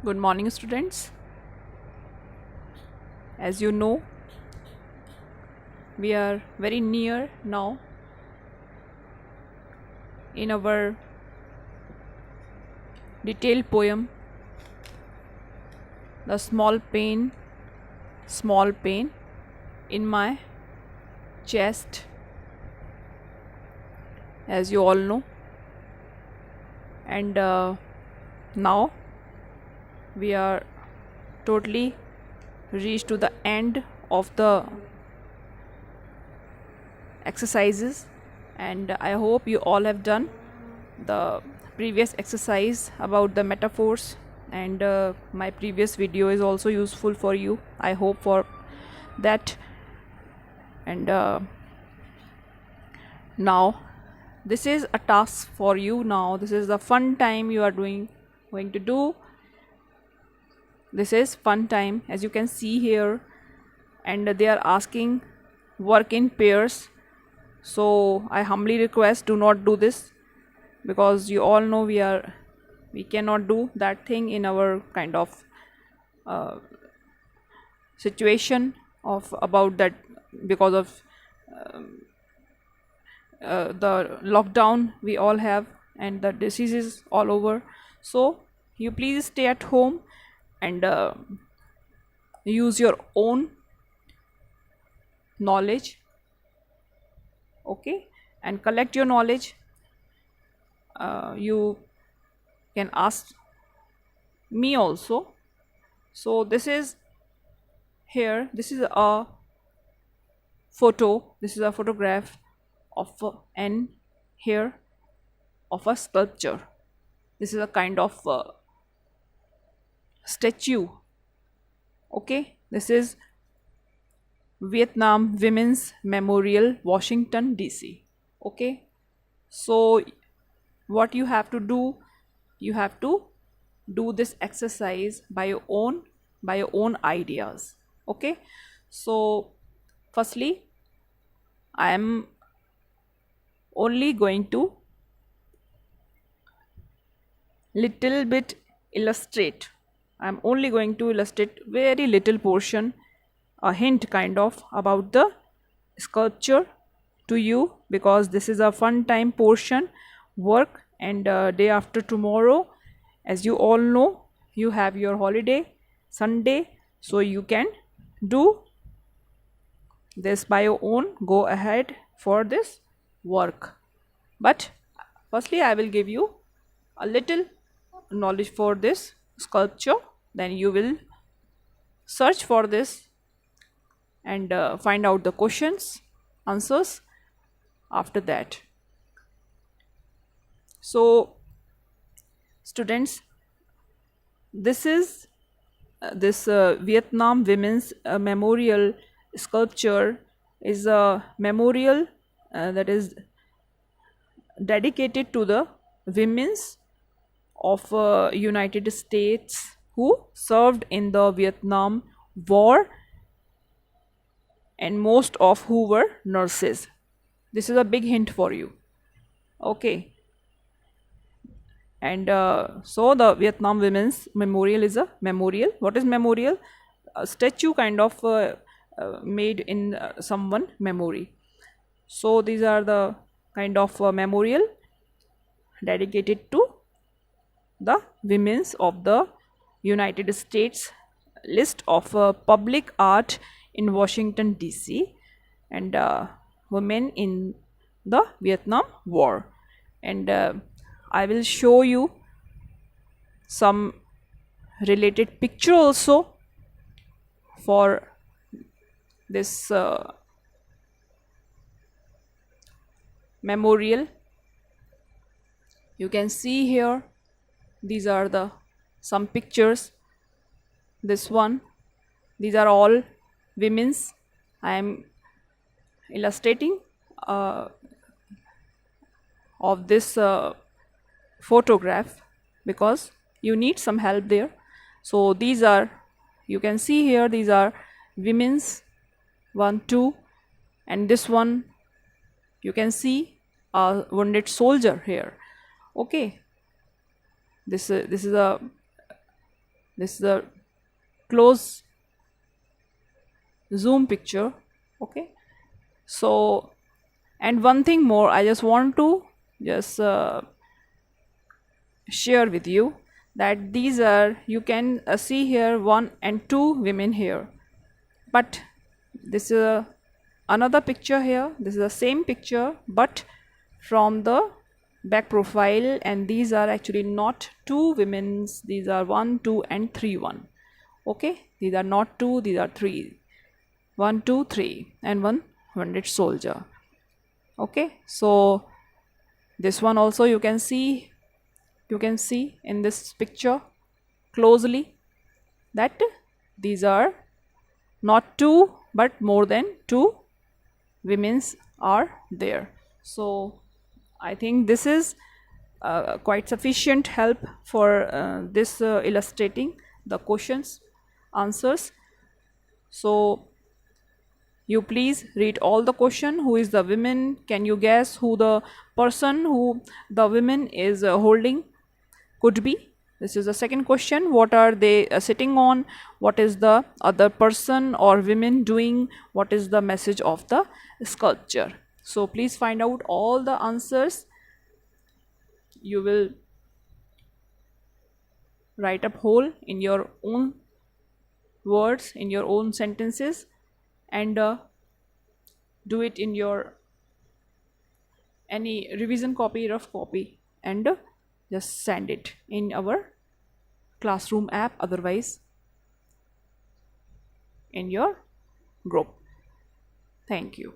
Good morning, students. As you know, we are very near now in our detailed poem, The Small Pain in My Chest, as you all know. And now we are totally reached to the end of the exercises, and I hope you all have done the previous exercise about the metaphors, and my previous video is also useful for you. I hope for that. And now this is a task for you. Now this is the fun time you are going to do. This is fun time, as you can see here, and they are asking work in pairs. So I humbly request, do not do this, because you all know we cannot do that thing in our kind of situation of about that, because of the lockdown we all have and the diseases all over. So you please stay at home and use your own knowledge, okay, and collect your knowledge. You can ask me also. So this is here, this is a photograph of an here of a sculpture. This is a kind of statue, okay. This is Vietnam Women's Memorial, Washington DC, okay. So what you have to do, you have to do this exercise by your own ideas, okay. So firstly, I am only going to little bit illustrate. I'm only going to illustrate very little portion, a hint kind of about the sculpture to you, because this is a fun time portion work. And day after tomorrow, as you all know, you have your holiday Sunday, so you can do this by your own. Go ahead for this work, but firstly I will give you a little knowledge for this sculpture, then you will search for this and find out the questions, answers after that. So students, this is this Vietnam Women's Memorial sculpture is a memorial that is dedicated to the women's of United States who served in the Vietnam War, and most of who were nurses. This is a big hint for you, okay. And so the Vietnam Women's Memorial is a memorial. What is memorial? A statue kind of made in someone memory. So these are the kind of memorial dedicated to the women's of the United States, list of public art in Washington DC, and women in the Vietnam War. And I will show you some related picture also for this memorial. You can see here, these are the some pictures. This one, these are all women's. I am illustrating of this photograph because you need some help there. So these are, you can see here, these are women's, 1 2, and this one you can see a wounded soldier here, okay. This is This is a close zoom picture. Okay, so, and one thing more I just want to just share with you, that these are, you can see here one and two women here, but this is another picture here. This is the same picture but from the back profile, and these are actually not two women's, these are 1 2 and 3 1. Okay, these are not two, these are three. 1 2 3 and one wounded soldier. Okay, so this one also you can see in this picture closely that these are not two but more than two women's are there. So I think this is quite sufficient help for this illustrating the questions answers. So you please read all the question. Who is the women? Can you guess who the person who the women is holding could be? This is the second question. What are they sitting on? What is the other person or women doing? What is the message of the sculpture? So please find out all the answers. You will write up whole in your own words, in your own sentences, and do it in your any revision copy, rough copy, and just send it in our classroom app, otherwise in your group. Thank you.